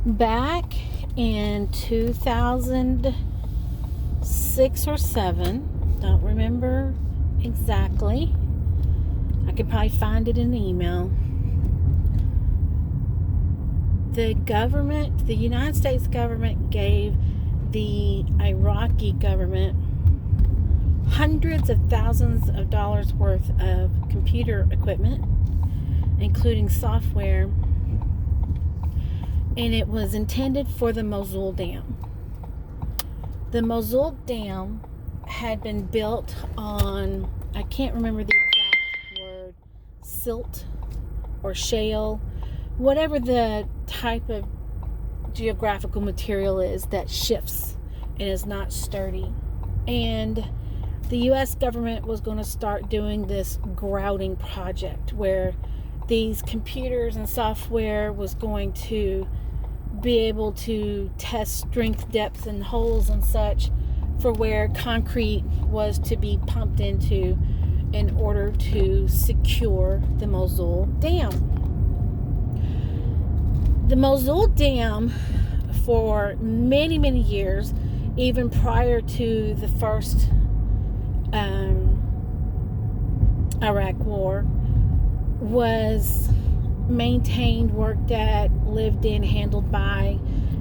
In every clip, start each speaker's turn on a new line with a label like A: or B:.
A: Back in 2006 or 7, don't remember exactly. I could probably find it in the email. The United States government gave the Iraqi government hundreds of thousands of dollars worth of computer equipment, including software, and it was intended for the Mosul Dam. The Mosul Dam had been built on, I can't remember the exact word, silt or shale, whatever the type of geographical material is that shifts and is not sturdy. And the U.S. government was going to start doing this grouting project where these computers and software was going to be able to test strength, depth, and holes and such for where concrete was to be pumped into in order to secure the Mosul Dam. The Mosul Dam, for many, many years, even prior to the first Iraq War, was maintained, worked at, lived in, handled by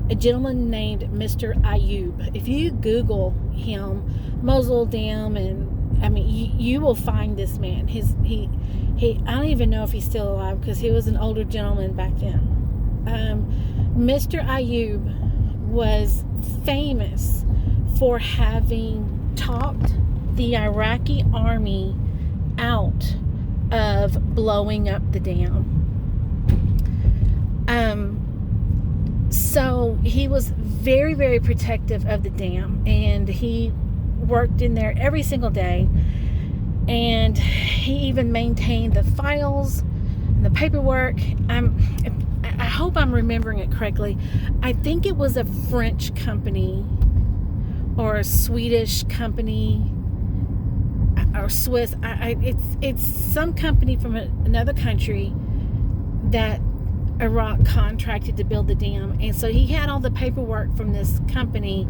A: a gentleman named Mr. Ayub. If you Google him, Mosul Dam, and I mean, you will find this man. He I don't even know if he's still alive because he was an older gentleman back then. Mr. Ayub was famous for having talked the Iraqi army out of blowing up the dam. So he was very, very protective of the dam, and he worked in there every single day, and he even maintained the files and the paperwork. I hope I'm remembering it correctly. I think it was a French company or a Swedish company or Swiss. It's some company from another country that Iraq contracted to build the dam, and so he had all the paperwork from this company.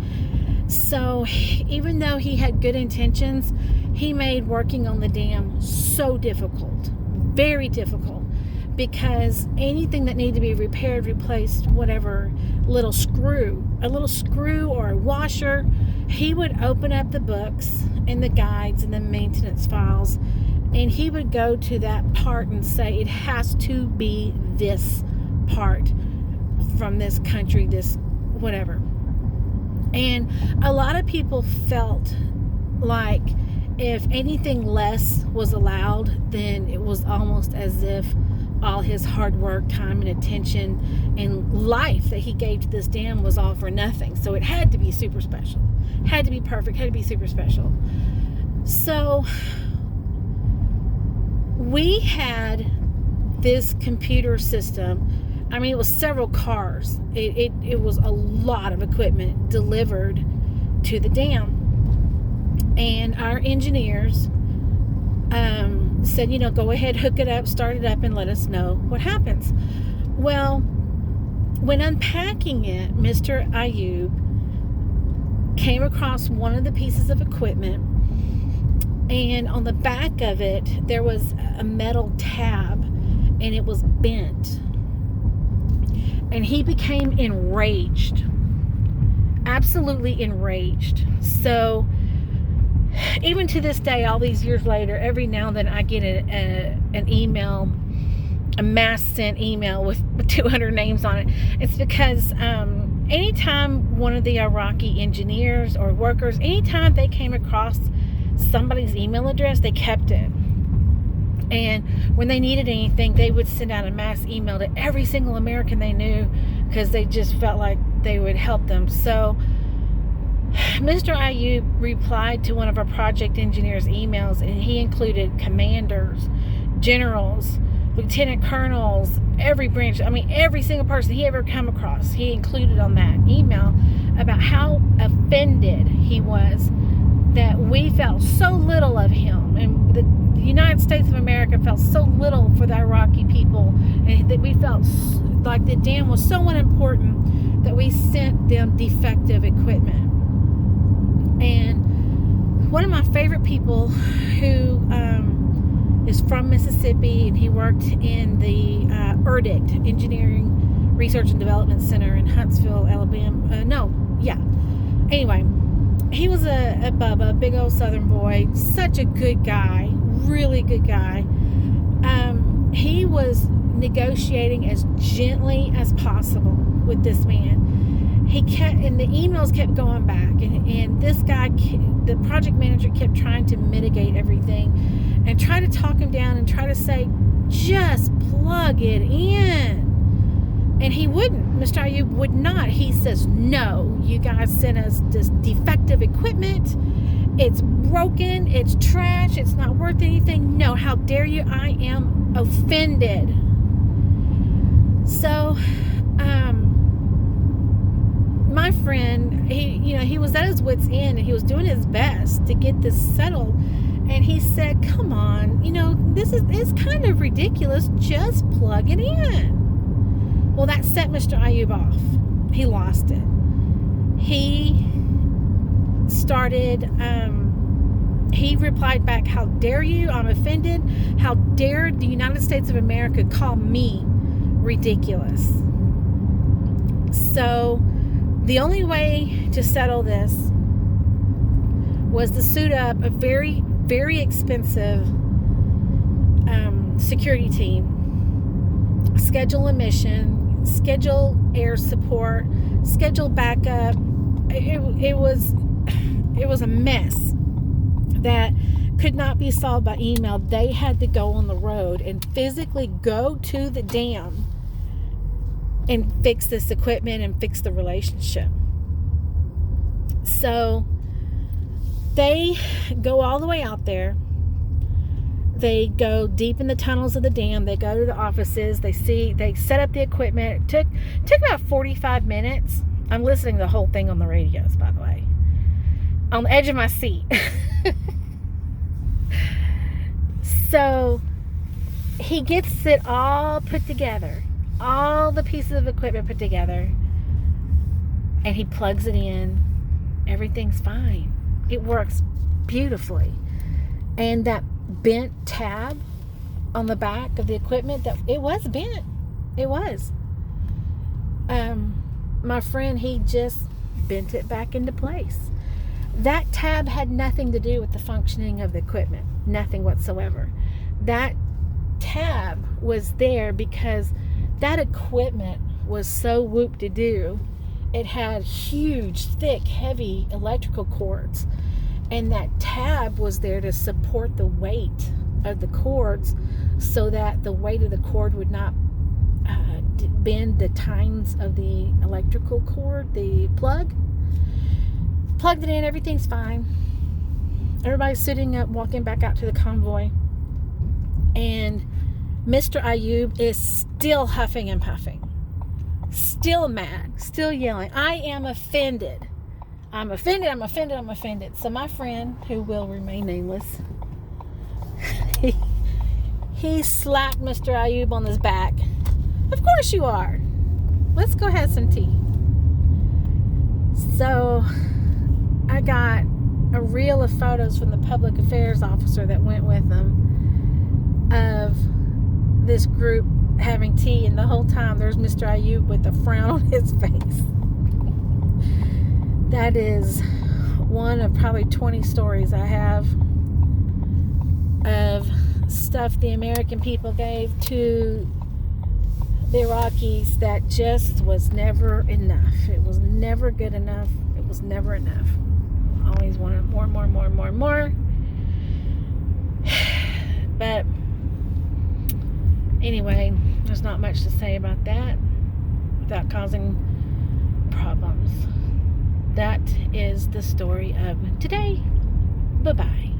A: So even though he had good intentions, he made working on the dam so difficult, very difficult, because anything that needed to be repaired, replaced, whatever, a little screw or a washer, he would open up the books and the guides and the maintenance files, and he would go to that part and say, it has to be this part from this country, this whatever. And a lot of people felt like if anything less was allowed, then it was almost as if all his hard work, time, and attention and life that he gave to this dam was all for nothing. So it had to be super special, had to be perfect, had to be super special. So we had this computer system. I mean, it was several cars. It was a lot of equipment delivered to the dam. And our engineers said, go ahead, hook it up, start it up, and let us know what happens. Well, when unpacking it, Mr. Ayub came across one of the pieces of equipment, and on the back of it, there was a metal tab, and it was bent. And he became enraged, absolutely enraged. So even to this day, all these years later, every now and then I get an email, a mass sent email with 200 names on it. It's because anytime one of the Iraqi engineers or workers, anytime they came across somebody's email address, they kept it. And when they needed anything, they would send out a mass email to every single American they knew because they just felt like they would help them. So Mr. Ayub replied to one of our project engineers' emails, and he included commanders, generals, lieutenant colonels, every branch. I mean, every single person he ever come across, he included on that email about how offended he was that we felt so little of him. And the the United States of America felt so little for the Iraqi people, and that we felt like the dam was so unimportant that we sent them defective equipment. And one of my favorite people who is from Mississippi, and he worked in the ERDIC, Engineering Research and Development Center in Huntsville, Alabama. Anyway, he was a Bubba, big old Southern boy, such a good guy, really good guy. He was negotiating as gently as possible with this man. He kept, and the emails kept going back, and this guy, the project manager, kept trying to mitigate everything and try to talk him down and try to say, just plug it in. And he wouldn't. Mr. Ayub would not. He says, no, you guys sent us this defective equipment. It's broken. It's trash. It's not worth anything. No, how dare you? I am offended. So, my friend, he was at his wit's end, and he was doing his best to get this settled. And he said, come on, it's kind of ridiculous. Just plug it in. Well, that set Mr. Ayub off. He lost it. He started, he replied back, how dare you? I'm offended. How dare the United States of America call me ridiculous? So the only way to settle this was to suit up a very, very expensive security team, schedule a mission, schedule air support, schedule backup. It was a mess that could not be solved by email. They had to go on the road and physically go to the dam and fix this equipment and fix the relationship. So they go all the way out there. They go deep in the tunnels of the dam. They go to the offices. They set up the equipment. It took about 45 minutes. I'm listening to the whole thing on the radios, by the way, on the edge of my seat. So he gets it all put together, all the pieces of equipment put together, and he plugs it in. Everything's fine. It works beautifully. And that bent tab on the back of the equipment, that it was bent. It was. My friend, he just bent it back into place. That tab had nothing to do with the functioning of the equipment. Nothing whatsoever. That tab was there because that equipment was so whoop-de-doo. It had huge, thick, heavy electrical cords. And that tab was there to support the weight of the cords so that the weight of the cord would not bend the tines of the electrical cord, the plug. Plugged it in, everything's fine. Everybody's sitting up, walking back out to the convoy. And Mr. Ayub is still huffing and puffing. Still mad, still yelling, I am offended. I'm offended, I'm offended, I'm offended. So my friend, who will remain nameless, he slapped Mr. Ayub on his back. Of course you are. Let's go have some tea. So I got a reel of photos from the public affairs officer that went with them of this group having tea, and the whole time there's Mr. Ayub with a frown on his face. That is one of probably 20 stories I have of stuff the American people gave to the Iraqis that just was never enough. It was never good enough. It was never enough. Always wanted more, more, more, more, more. But anyway, there's not much to say about that without causing problems. That is the story of today. Bye-bye.